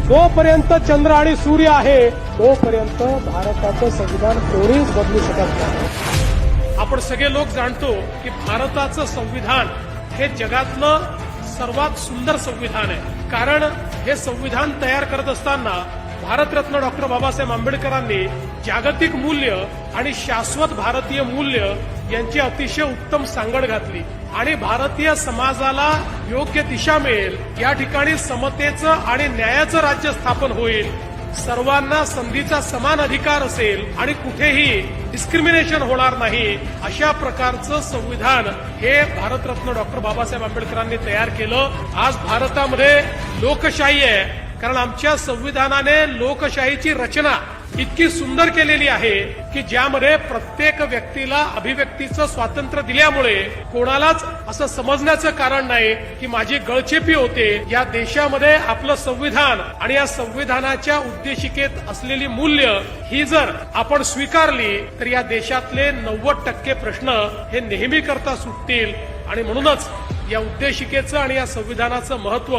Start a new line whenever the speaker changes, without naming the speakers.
जोपर्यंत चंद्र आणि सूर्य आहे तोपर्यंत भारताचं संविधान कोणीच बदलू शकत नाही। आपण सगळे लोक जाणतो की भारताचं संविधान हे जगातलं सर्वात सुंदर संविधान आहे। कारण हे संविधान तयार करत असताना भारतरत्न डॉक्टर बाबासाहेब आंबेडकरांनी जागतिक मूल्य आणि शाश्वत भारतीय मूल्य यांची अतिशय उत्तम सांगड घातली आणि भारतीय समाजाला योग्य दिशा मिळेल, या ठिकाणी समतेचं आणि न्यायाचं राज्य स्थापन होईल, सर्वांना संधीचा समान अधिकार असेल आणि कुठेही डिस्क्रिमिनेशन होणार नाही, अशा प्रकारचं संविधान हे भारतरत्न डॉक्टर बाबासाहेब आंबेडकरांनी तयार केलं। आज भारतामध्ये लोकशाही आहे, कारण आमच्या संविधानाने लोकशाहीची रचना इतकी सुंदर केलेली आहे की ज्यामध्ये प्रत्येक व्यक्तीला अभिव्यक्तीचं स्वातंत्र्य दिल्यामुळे कोणालाच असं समजण्याचं कारण नाही की माझी गळचेपी होते। या देशामध्ये आपलं संविधान आणि या संविधानाच्या उद्देशिकेत असलेली मूल्य ही जर आपण स्वीकारली तर या देशातले 90% प्रश्न हे नेहमी करता सुटतील आणि म्हणूनच या उद्देशिकेचं आणि या संविधानाचं महत्व